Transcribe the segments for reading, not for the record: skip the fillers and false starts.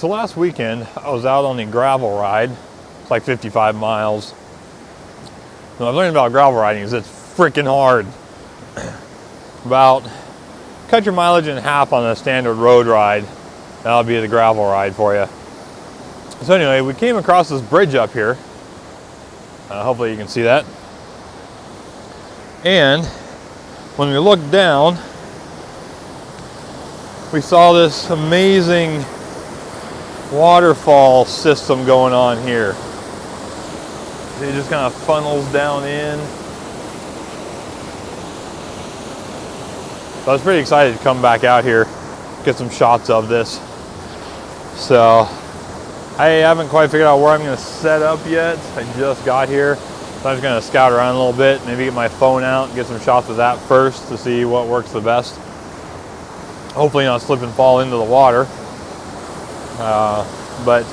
So last weekend, I was out on the gravel ride. It's like 55 miles. What I've learned about gravel riding is it's freaking hard. Cut your mileage in half on a standard road ride. That'll be the gravel ride for you. So anyway, we came across this bridge up here. Hopefully you can see that. And when we looked down, we saw this amazing waterfall system going on here. It just kind of funnels down in. So I was pretty excited to come back out here, get some shots of this. So I haven't quite figured out where I'm going to set up yet. I just got here. So I'm just going to scout around a little bit, maybe get my phone out and get some shots of that first to see what works the best. Hopefully not slip and fall into the water. But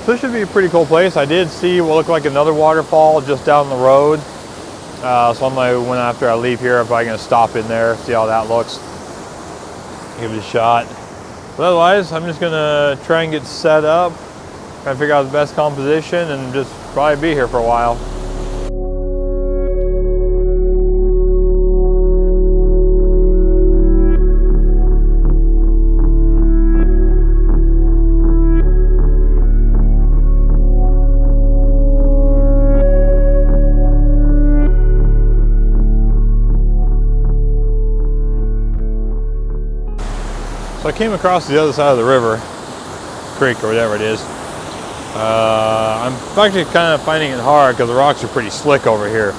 this should be a pretty cool place. I did see what looked like another waterfall just down the road. So when after I leave here, I'm probably going to stop in there, see how that looks. Give it a shot. But otherwise, I'm just going to try and get set up, try and figure out the best composition, and just probably be here for a while. So I came across the other side of the river, creek or whatever it is. I'm actually kind of finding it hard because the rocks are pretty slick over here.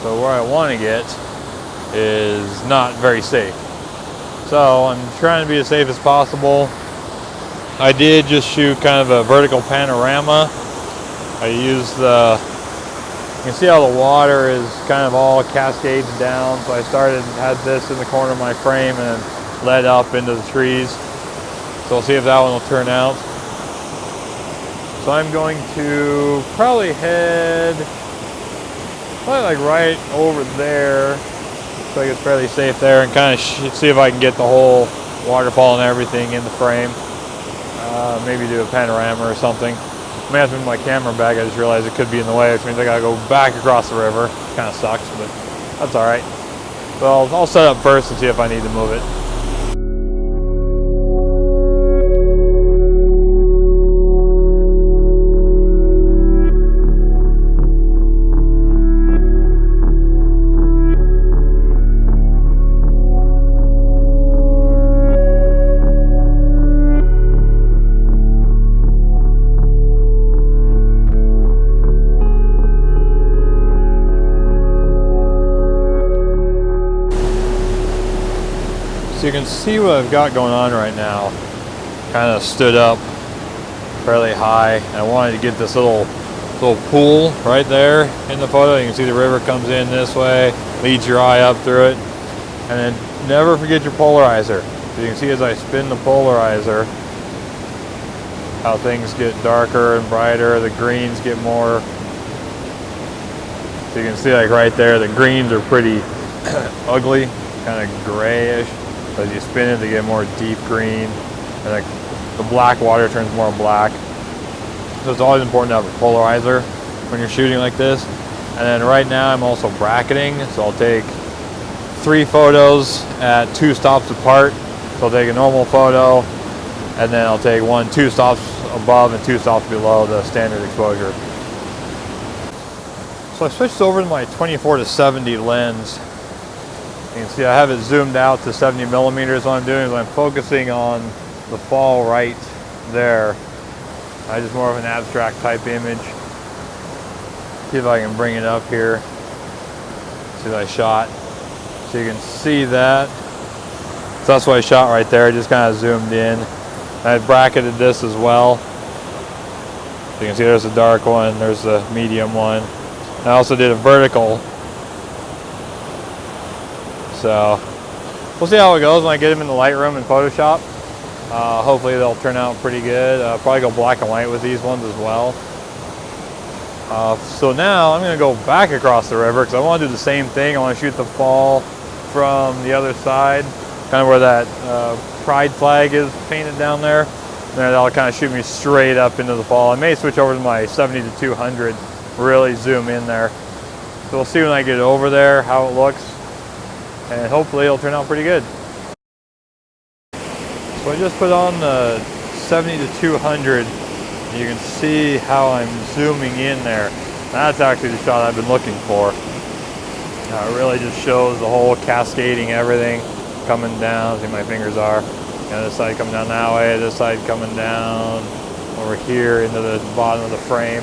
So where I want to get is not very safe. So I'm trying to be as safe as possible. I did just shoot kind of a vertical panorama. I used you can see how the water is kind of all cascades down. So I had this in the corner of my frame and led up into the trees. So we'll see if that one will turn out. So I'm going to probably head like right over there. So I think it's fairly safe there, and kind of see if I can get the whole waterfall and everything in the frame. Maybe do a panorama or something. I may have to move my camera back. I just realized it could be in the way, which means I gotta go back across the river. Kind of sucks, but that's all right. So I'll set up first and see if I need to move it. So you can see what I've got going on right now. Kind of stood up fairly high. And I wanted to get this little pool right there in the photo. You can see the river comes in this way, leads your eye up through it. And then never forget your polarizer. So you can see as I spin the polarizer, how things get darker and brighter, the greens get more. So you can see like right there, the greens are pretty ugly, kind of grayish. As you spin it, they get more deep green, and like the black water turns more black. So it's always important to have a polarizer when you're shooting like this. And then right now I'm also bracketing, so I'll take 3 photos at 2 stops apart. So I'll take a normal photo, and then I'll take 2 stops above and 2 stops below the standard exposure. So I switched over to my 24-70 lens. You can see I have it zoomed out to 70 millimeters. What I'm doing is I'm focusing on the fall right there. I just more of an abstract type image. See if I can bring it up here. See what I shot. So you can see that. So that's what I shot right there. I just kind of zoomed in. I bracketed this as well. So you can see there's a dark one, there's the medium one. I also did a vertical. So we'll see how it goes when I get them in the Lightroom and Photoshop. Hopefully they'll turn out pretty good. Probably go black and white with these ones as well. So now I'm going to go back across the river because I want to do the same thing. I want to shoot the fall from the other side, kind of where that pride flag is painted down there. And that'll kind of shoot me straight up into the fall. I may switch over to my 70 to 200, really zoom in there. So we'll see when I get over there how it looks, and hopefully it'll turn out pretty good. So I just put on the 70 to 200. You can see how I'm zooming in there. That's actually the shot I've been looking for. It really just shows the whole cascading everything coming down. See, my fingers are. This side coming down that way, this side coming down over here into the bottom of the frame.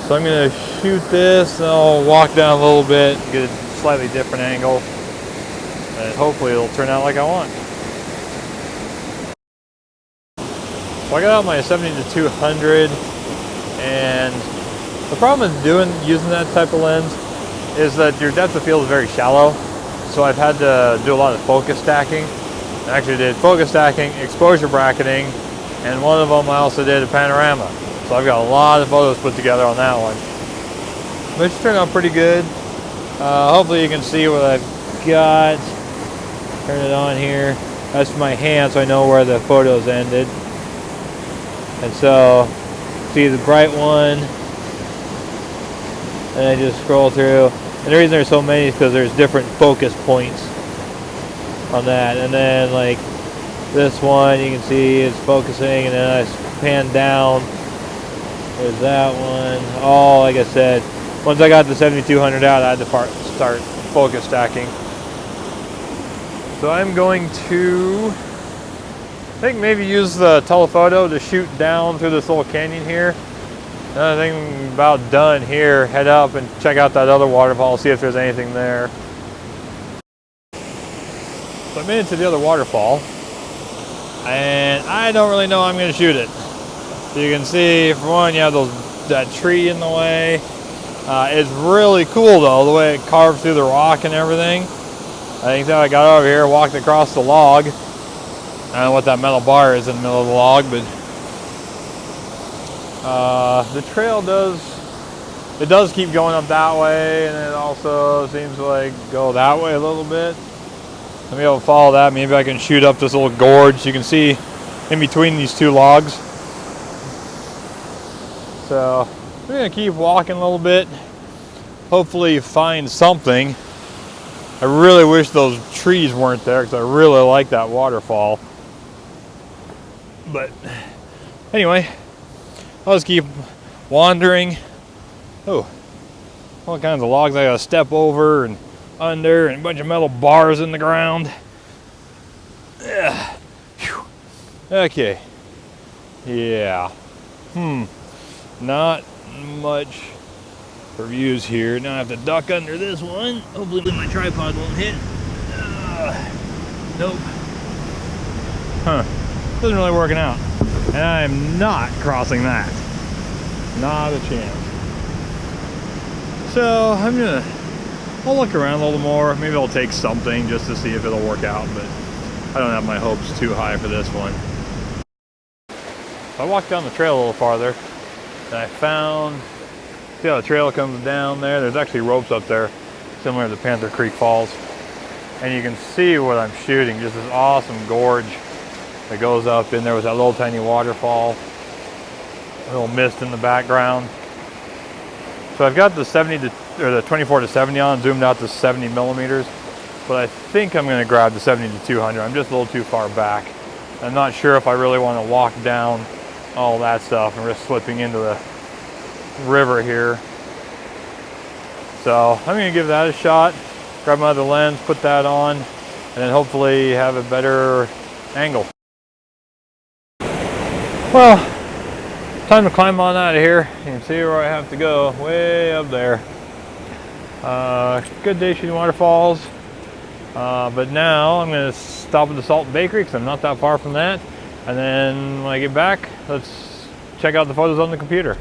So I'm going to shoot this, and I'll walk down a little bit, get a slightly different angle, and hopefully it'll turn out like I want. So I got out my 70 to 200, and the problem with using that type of lens is that your depth of field is very shallow. So I've had to do a lot of focus stacking. I actually did focus stacking, exposure bracketing, and one of them I also did a panorama. So I've got a lot of photos put together on that one, which turned out pretty good. Hopefully you can see what I've got. Turn it on here. That's my hand, so I know where the photos ended. And so, see the bright one, and I just scroll through. And the reason there's so many is because there's different focus points on that. And then like this one, you can see it's focusing, and then I pan down. There's that one. Oh, like I said, once I got the 7200 out, I had to start focus stacking. So I'm going to, I think, maybe use the telephoto to shoot down through this little canyon here. I think I'm about done here. Head up and check out that other waterfall, see if there's anything there. So I made it to the other waterfall, and I don't really know how I'm going to shoot it. So you can see, for one, you have that tree in the way. It's really cool though, the way it carved through the rock and everything. I think that I got over here, walked across the log. I don't know what that metal bar is in the middle of the log, but the trail does keep going up that way, and it also seems to like go that way a little bit. Let me be able to follow that. Maybe I can shoot up this little gorge. You can see in between these two logs. So I'm gonna keep walking a little bit. Hopefully find something. I really wish those trees weren't there because I really like that waterfall. But anyway, I'll just keep wandering. Oh, all kinds of logs I gotta step over and under, and a bunch of metal bars in the ground. Yeah. Okay. Yeah. Not much for views here. Now I have to duck under this one. Hopefully my tripod won't hit. Nope. Isn't really working out. And I am not crossing that. Not a chance. So I'll look around a little more. Maybe I'll take something just to see if it'll work out, but I don't have my hopes too high for this one. So I walked down the trail a little farther, and I found, see how the trail comes down there? There's actually ropes up there, similar to Panther Creek Falls. And you can see what I'm shooting, just this awesome gorge that goes up in there with that little tiny waterfall, a little mist in the background. So I've got the 24 to 70 on, zoomed out to 70 millimeters, but I think I'm going to grab the 70 to 200. I'm just a little too far back. I'm not sure if I really want to walk down all that stuff and risk slipping into the river here. So I'm going to give that a shot, grab my other lens, put that on, and then hopefully have a better angle. Well, time to climb on out of here. You can see where I have to go, way up there. Good day shooting waterfalls, but now I'm going to stop at the Salt Bakery because I'm not that far from that. And then when I get back, let's check out the photos on the computer.